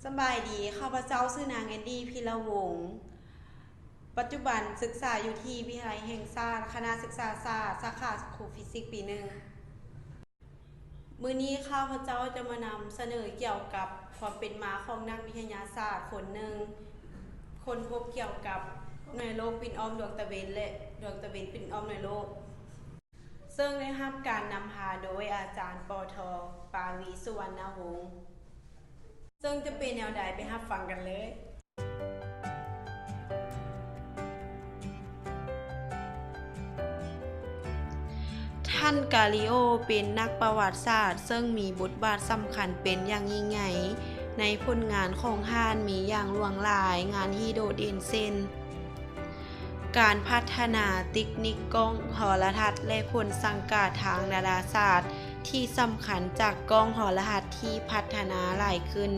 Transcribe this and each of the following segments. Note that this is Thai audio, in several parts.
สบายดีข้าพเจ้าชื่อนางแอนดี้พิรวงศ์ปัจจุบันศึกษาอยู่ที่วิทยาลัยแห่งชาติคณะศึกษาศาสตร์สาขาครูฟิสิกส์ปีหนึ่งมื้อนี้ข้าพเจ้าจะมานำเสนอเกี่ยวกับความเป็นมาของนักวิทยาศาสตร์คนหนึ่งคนพบเกี่ยวกับหน่วยโลกปิ่นอ้อมดวงตะเวนและดวงตะเวนปิ่นอ้อมหน่วยโลกซึ่งได้รับการนำพาโดยอาจารย์ปอทปาวีสุวรรณวงศ์ซึ่งจะเป็นแนวใดไปรับฟังกันเลย ท่านกาลิโอเป็นนักประวัติศาสตร์ซึ่งมีบทบาทสำคัญเป็นอย่างยิ่งใหญ่ในผลงานของท่านมีอย่างหลวงหลายงานที่โดดเด่นเช่นการพัฒนาเทคนิคกล้องโทรทัศน์และผลสังกาทางดาราศาสตร์ที่สำคัญจากกล้องโทรทัศน์ที่พัฒนาหลายขึ้น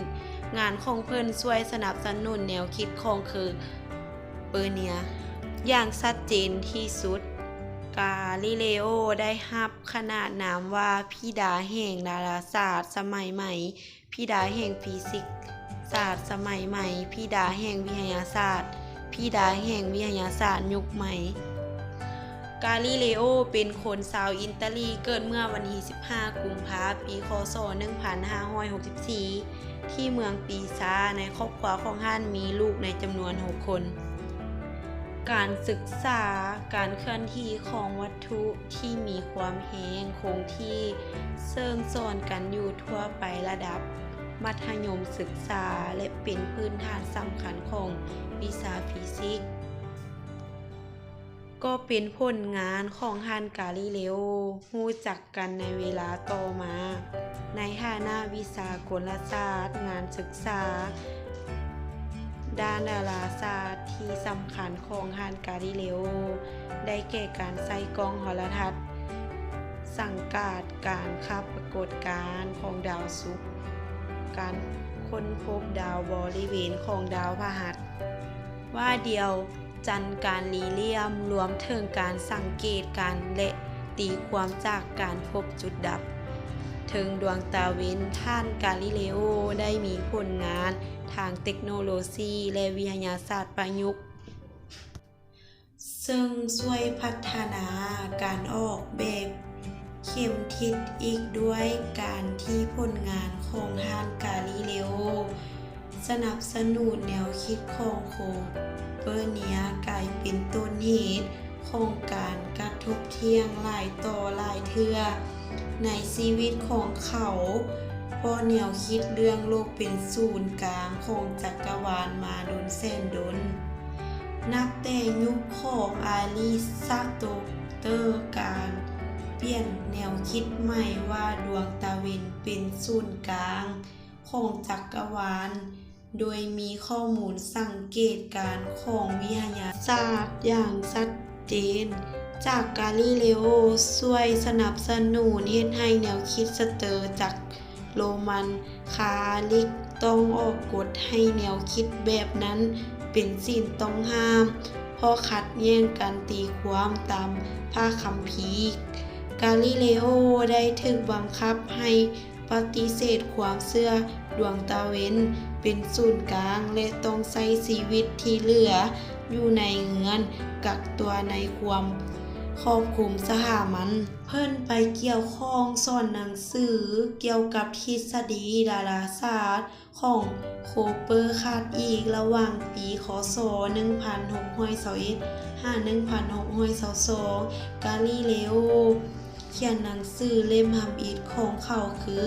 งานของเพิ่นช่วยสนับสนุนแนวคิดของคือเปอร์เนียอย่างชัดเจนที่สุดกาลิเลโอได้รับขนานนามว่าพี่ดาแห่งดาราศาสตร์สมัยใหม่พี่ดาแห่งฟิสิกส์ศาสตร์สมัยใหม่พี่ดาแห่งวิทยาศาสตร์พี่ดาแห่งวิทยาศาสตร์ยุคใหม่กาลิเลโอเป็นคนชาวอิตาลีเกิดเมื่อวันที่15กุมภาพันธ์ปีคศ1564ที่เมืองปีซาในครอบครัวของท่านมีลูกในจำนวน6คนการศึกษาการเคลื่อนที่ของวัตถุที่มีความแห้งคงที่เสริมสอนกันอยู่ทั่วไประดับมัธยมศึกษาและเป็นพื้นฐานสำคัญของวิชาฟิสิกส์ก็เป็นผลงานของท่านกาลิเลโอรู้จักกันในเวลาต่อมาในฐานะวิชากลศาสตร์งานศึกษาด้านดาราศาสตร์ที่สำคัญของท่านกาลิเลโอได้แก่การใช้กล้องโทรทัศน์สังเกตการขับปรากฏการณ์ของดาวศุกร์การค้นพบดาวบริเวณของดาวพฤหัสว่าเดียวจันทร์การลีเลียมรวมถึงการสังเกตการและตีความจากการพบจุดดับถึงดวงตาเว้นท่านกาลิเลโอได้มีผลงานทางเทคโนโลยีและวิทยาศาสตร์ประยุกต์ซึ่งช่วยพัฒนาการออกแบบเข็มทิศอีกด้วยการที่ผลงานของท่านกาลิเลโอสนับสนุนแนวคิดของโคเปอร์เนียกลายเป็นต้นเหตุของการกระทบเทียงหลายต่อหลายเทื่อในชีวิตของเขาเพราะแนวคิดเรื่องโลกเป็นศูนย์กลางของจักรวาลมาดนแสนดนนับแต่ยุคของอาริสโตเติลการเปลี่ยนแนวคิดใหม่ว่าดวงตะเวนเป็นศูนย์กลางของจักรวาลโดยมีข้อมูลสังเกตการณ์ของวิทยาศาสตร์อย่างชัดเจนจากกาลิเลโอช่วยสนับสนุนเฮ็ดให้แนวคิดสเตอร์จากโรมันคาลิกต้องออกกฎให้แนวคิดแบบนั้นเป็นสิ่งต้องห้ามเพราะขัดแย้งกันตีความตามพระคัมภีร์กาลิเลโอได้ถูกบังคับให้ปฏิเสธความเชื่อดวงตะเวนเป็นศูนย์กลางและต้องใช้ชีวิตที่เหลืออยู่ในเรือนกักตัวในความครอบคลุมสหมันเพิ่นไปเกี่ยวข้องสอนหนังสือเกี่ยวกับทฤษฎีดาราศาสตร์ของโคเปอร์คาดอีกระหว่างปีคศ1621 1622กาลิเลโอเขียนหนังสือเล่มทำอิฐของเขาคือ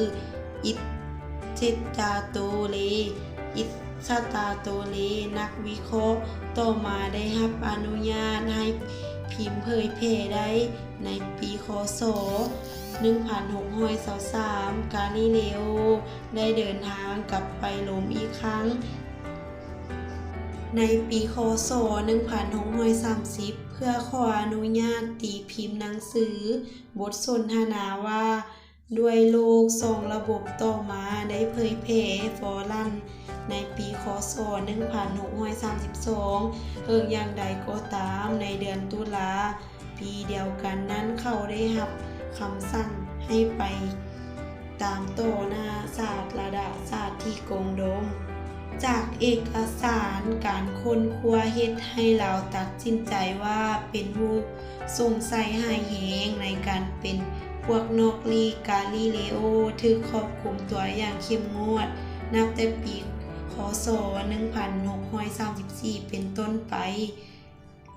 อิฐเจตาโตเลอิฐสตาโตเลนักวิเคราะห์ต่อมาได้รับอนุญาตให้พิมพ์เผยแพร่ได้ในปีคศ1623กาลิเลโอได้เดินทางกลับไปโรมอีกครั้งในปีคศ1630เพื่อขออนุญาตตีพิมพ์หนังสือบทสนทนาว่าด้วยโลก2ระบบต่อมาได้เผยแพร่ฟอรัมในปีคศ1632อย่างใดก็ตามในเดือนตุลาปีเดียวกันนั้นเขาได้รับคำสั่งให้ไปตามต่อหน้าศาสตราจารย์ที่กรุงโรม จากเอกสารการค้นคว้าเฮ็ดให้เราตัดสินใจว่าเป็นผู้สงสัยหายแหงในการเป็นพวกนอกลีกกาลิเลโอถูกควบคุมตัวอย่างเข้มงวดนับแต่ปีคศ1634เป็นต้นไป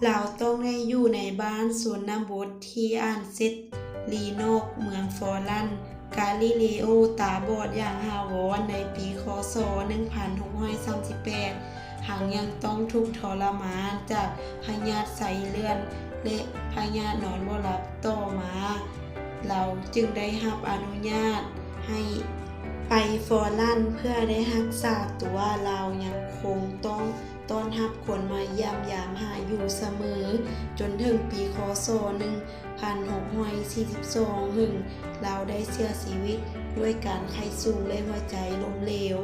เราต้องได้อยู่ในบ้านสวนบทที่อ่านเซตลีโนกเมืองฟอรันกาลิเลโอตาบอดอย่างหาวรในปีคศ1638หังยังต้องถูกทรมานจากพยาธิไส้เลื่อนและพยาธินอนบ่หลับต่อมาเราจึงได้รับอนุญาตให้ไปฟอรันเพื่อได้รักษาตัวเรายังคงต้องต้อนรับคนมาเยี่ยมยามหาอยู่เสมอจนถึงปีคศ1642เราได้เสียชีวิตด้วยการไข้สูงและหัวใจล้มเหลว